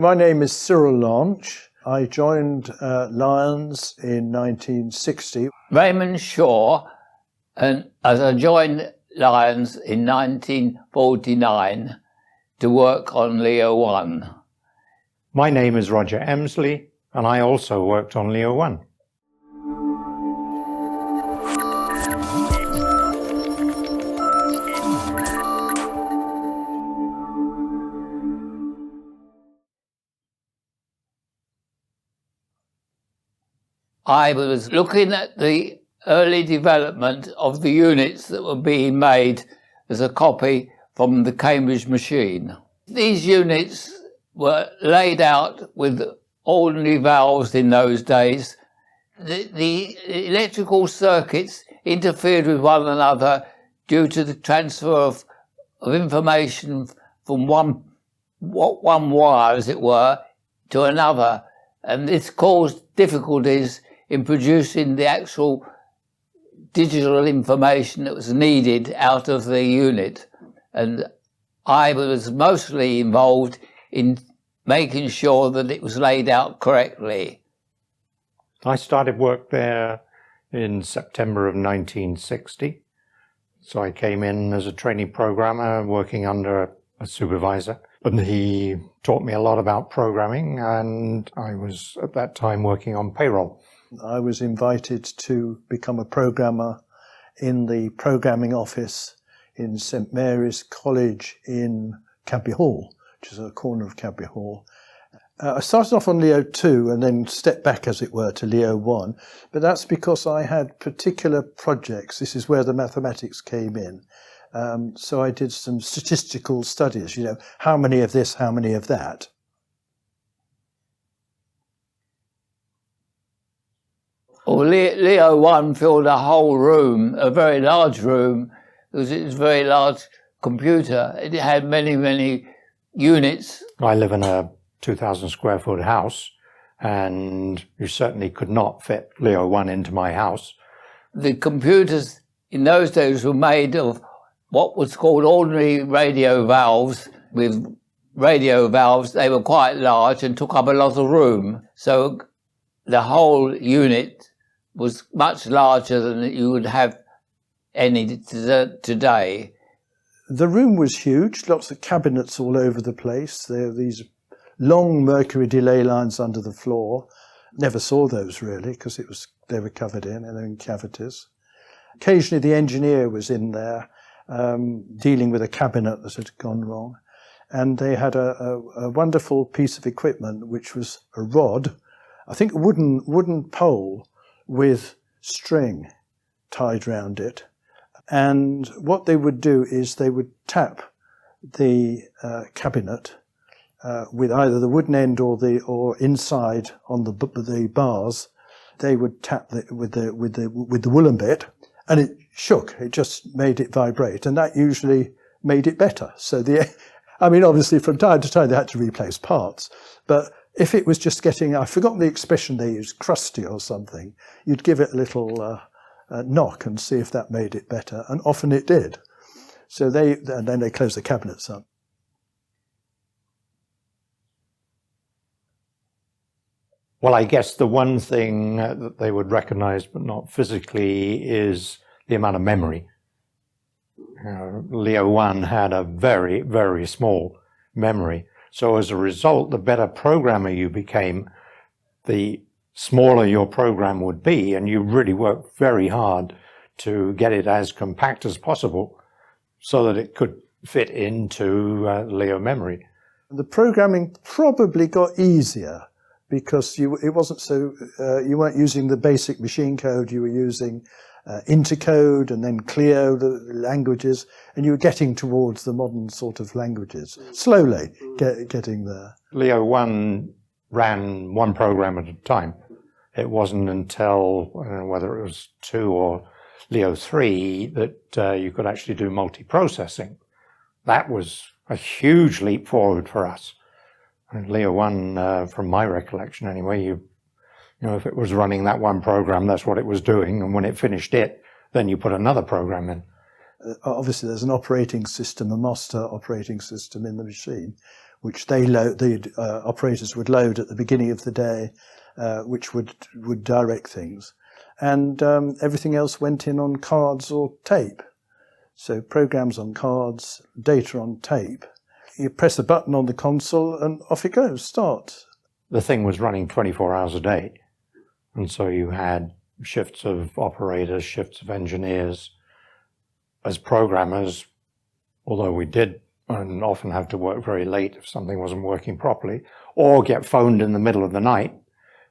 My name is Cyril Launch. I joined Lions in 1960. Raymond Shaw, and as I joined Lions in 1949 to work on Leo 1. My name is Roger Emsley, and I also worked on Leo 1. I was looking at the early development of the units that were being made as a copy from the Cambridge machine. These units were laid out with ordinary valves in those days. The electrical circuits interfered with one another due to the transfer of information from one wire, as it were, to another, and this caused difficulties in producing the actual digital information that was needed out of the unit. And I was mostly involved in making sure that it was laid out correctly. I started work there in September of 1960. So I came in as a trainee programmer working under a supervisor. And he taught me a lot about programming, and I was at that time working on payroll. I was invited to become a programmer in the programming office in St Mary's College in Cadbury Hall, which is a corner of Cadbury Hall. I started off on Leo 2 and then stepped back, as it were, to Leo 1, but that's because I had particular projects. This is where the mathematics came in. So I did some statistical studies, how many of this, how many of that. Well, Leo 1 filled a whole room, a very large room, because it was a very large computer. It had many, many units. I live in a 2,000 square foot house, and you certainly could not fit Leo 1 into my house. The computers in those days were made of what was called ordinary radio valves. With radio valves, they were quite large and took up a lot of room. So the whole unit was much larger than you would have any today. The room was huge, lots of cabinets all over the place. There were these long mercury delay lines under the floor. Never saw those really, because they were covered in and in cavities. Occasionally the engineer was in there dealing with a cabinet that had gone wrong. And they had a wonderful piece of equipment, which was a rod, I think a wooden pole with string tied round it. And what they would do is they would tap the cabinet with either the wooden end or inside on the bars. They would tap with the woolen bit, and it shook. It just made it vibrate, and that usually made it better. So obviously from time to time they had to replace parts, but if it was just getting, I forgot the expression they used, crusty or something, you'd give it a little knock and see if that made it better, and often it did. So and then they closed the cabinets up. Well, I guess the one thing that they would recognize, but not physically, is the amount of memory. Leo 1 had a very, very small memory. So as a result, the better programmer you became, the smaller your program would be, and you really worked very hard to get it as compact as possible so that it could fit into Leo memory. The programming probably got easier because it wasn't so, you weren't using the basic machine code, you were using Intercode and then Clio, the languages, and you were getting towards the modern sort of languages, slowly getting there. Leo 1 ran one program at a time. It wasn't until, whether it was 2 or Leo 3, that you could actually do multiprocessing. That was a huge leap forward for us. And Leo 1, from my recollection anyway, if it was running that one program, that's what it was doing. And when it finished it, then you put another program in. Obviously, there's an operating system, a master operating system in the machine, which the operators would load at the beginning of the day, which would direct things. And everything else went in on cards or tape. So programs on cards, data on tape. You press a button on the console and off it goes, start. The thing was running 24 hours a day. And so you had shifts of operators, shifts of engineers. As programmers, although we did and often have to work very late if something wasn't working properly, or get phoned in the middle of the night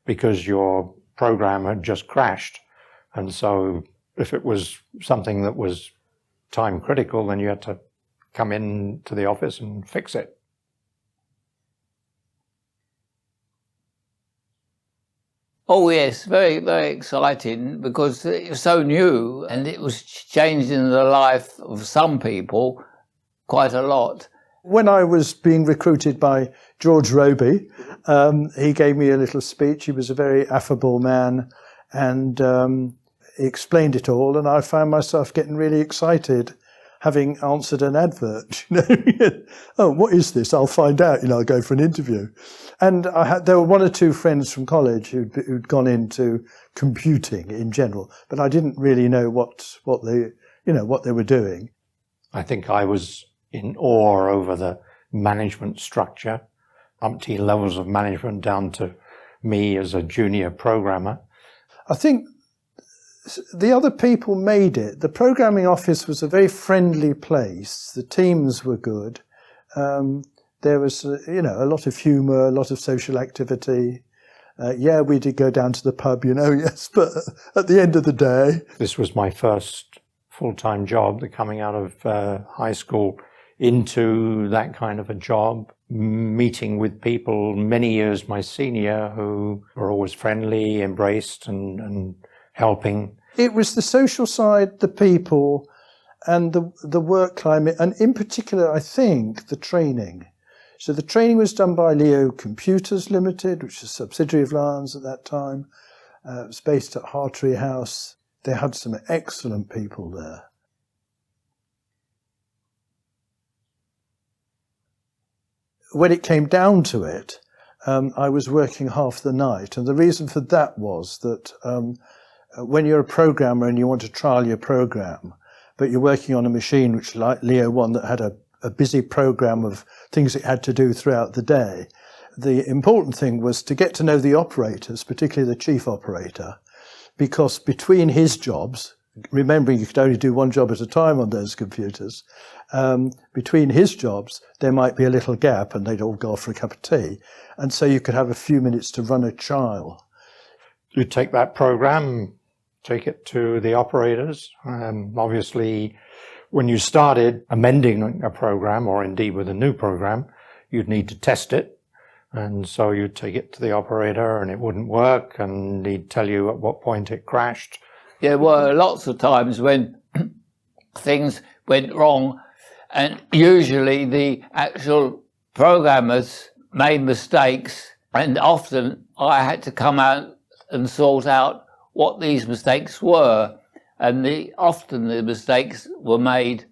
because your program had just crashed. And so if it was something that was time critical, then you had to come in to the office and fix it. Oh yes, very, very exciting because it was so new and it was changing the life of some people quite a lot. When I was being recruited by George Roby, he gave me a little speech. He was a very affable man, and he explained it all, and I found myself getting really excited, having answered an advert. Oh, what is this? I'll find out. I'll go for an interview. And there were one or two friends from college who'd gone into computing in general, but I didn't really know what they were doing. I think I was in awe over the management structure, umpteen levels of management down to me as a junior programmer. I think the other people made it. The programming office was a very friendly place. The teams were good. There was, a lot of humour, a lot of social activity. We did go down to the pub, yes, but at the end of the day. This was my first full-time job, coming out of high school into that kind of a job, meeting with people many years my senior who were always friendly, embraced and helping. It was the social side, the people, and the work climate, and in particular, I think, the training. So the training was done by Leo Computers Limited, which is a subsidiary of Lions at that time. It was based at Hartree House. They had some excellent people there. When it came down to it, I was working half the night. And the reason for that was that when you're a programmer and you want to trial your program, but you're working on a machine which, like Leo one, that had a busy program of things it had to do throughout the day, the important thing was to get to know the operators, particularly the chief operator, because between his jobs, remembering you could only do one job at a time on those computers, between his jobs, there might be a little gap and they'd all go off for a cup of tea. And so you could have a few minutes to run a trial. You take that program, take it to the operators. Obviously, when you started amending a program, or indeed with a new program, you'd need to test it. And so you'd take it to the operator and it wouldn't work, and he'd tell you at what point it crashed. There were lots of times when things went wrong, and usually the actual programmers made mistakes, and often I had to come out and sort out what these mistakes were. And often the mistakes were made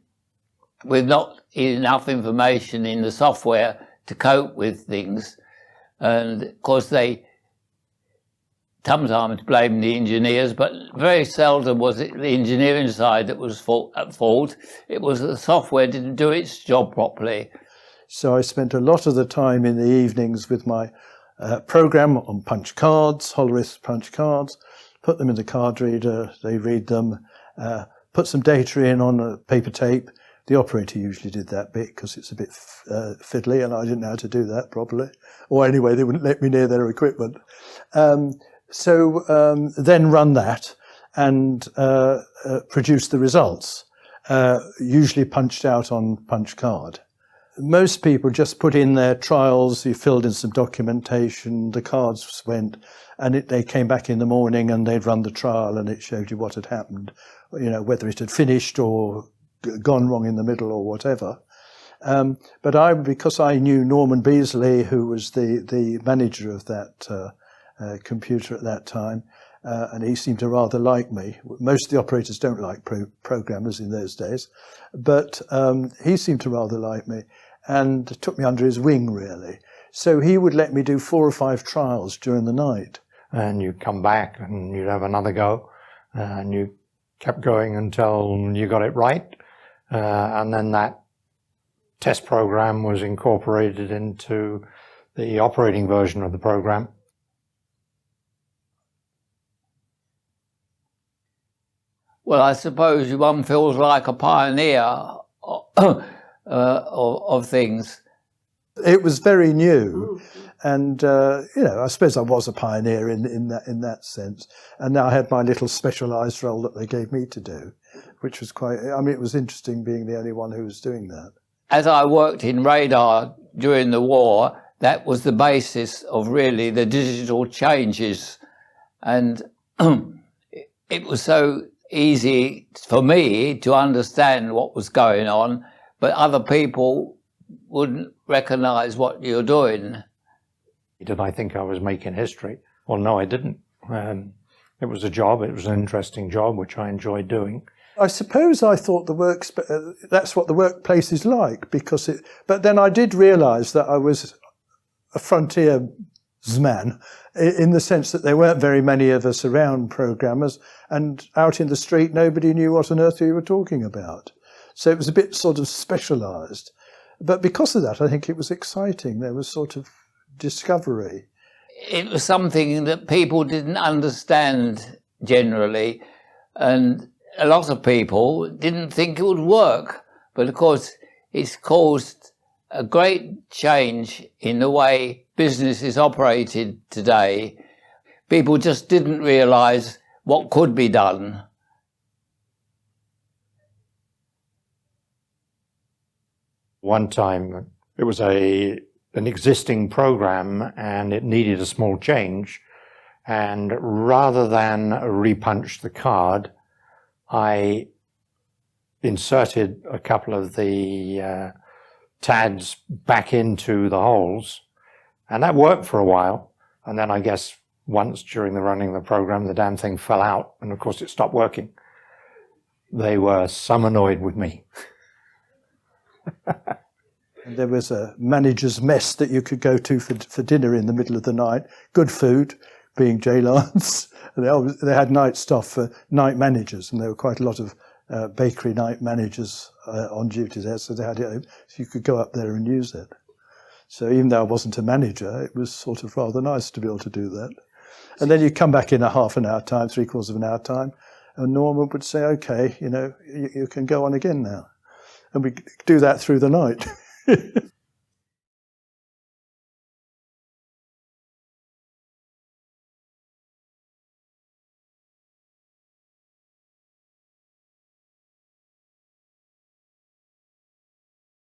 with not enough information in the software to cope with things. And of course they sometimes blamed the engineers, but very seldom was it the engineering side that was at fault. It was that the software didn't do its job properly. So I spent a lot of the time in the evenings with my program on punch cards, Hollerith punch cards, put them in the card reader, they read them, put some data in on a paper tape. The operator usually did that bit because it's a bit fiddly and I didn't know how to do that properly. Or anyway, they wouldn't let me near their equipment. So then run that and produce the results, usually punched out on punch card. Most people just put in their trials, you filled in some documentation, the cards went, and they came back in the morning and they'd run the trial and it showed you what had happened, whether it had finished or gone wrong in the middle or whatever. But because I knew Norman Beasley, who was the manager of that computer at that time, and he seemed to rather like me. Most of the operators don't like programmers in those days, but he seemed to rather like me. and took me under his wing, really. So he would let me do 4 or 5 trials during the night. And you'd come back and you'd have another go, and you kept going until you got it right. And then that test program was incorporated into the operating version of the program. Well, I suppose one feels like a pioneer of things. It was very new, and I suppose I was a pioneer in that sense. And now I had my little specialised role that they gave me to do, which was it was interesting being the only one who was doing that. As I worked in radar during the war, that was the basis of really the digital changes, and it was so easy for me to understand what was going on, but other people wouldn't recognise what you're doing. Did I think I was making history? Well, no, I didn't. It was a job. It was an interesting job, which I enjoyed doing. I suppose I thought that's what the workplace is like, but then I did realise that I was a frontiersman, in the sense that there weren't very many of us around programmers, and out in the street nobody knew what on earth we were talking about. So it was a bit sort of specialised. But because of that, I think it was exciting. There was sort of discovery. It was something that people didn't understand generally, and a lot of people didn't think it would work. But of course, it's caused a great change in the way business is operated today. People just didn't realise what could be done. One time, it was an existing program and it needed a small change. And rather than repunch the card, I inserted a couple of the tags back into the holes, and that worked for a while. And then I guess once during the running of the program, the damn thing fell out, and of course it stopped working. They were some annoyed with me. And there was a manager's mess that you could go to for dinner in the middle of the night. Good food, being J-Lines. They had night staff for night managers, and there were quite a lot of bakery night managers on duty there, so they had it, so you could go up there and use it. So even though I wasn't a manager, it was sort of rather nice to be able to do that. And then you come back in a half an hour time, 3/4 of an hour time, and Norman would say, okay, you can go on again now. And we do that through the night.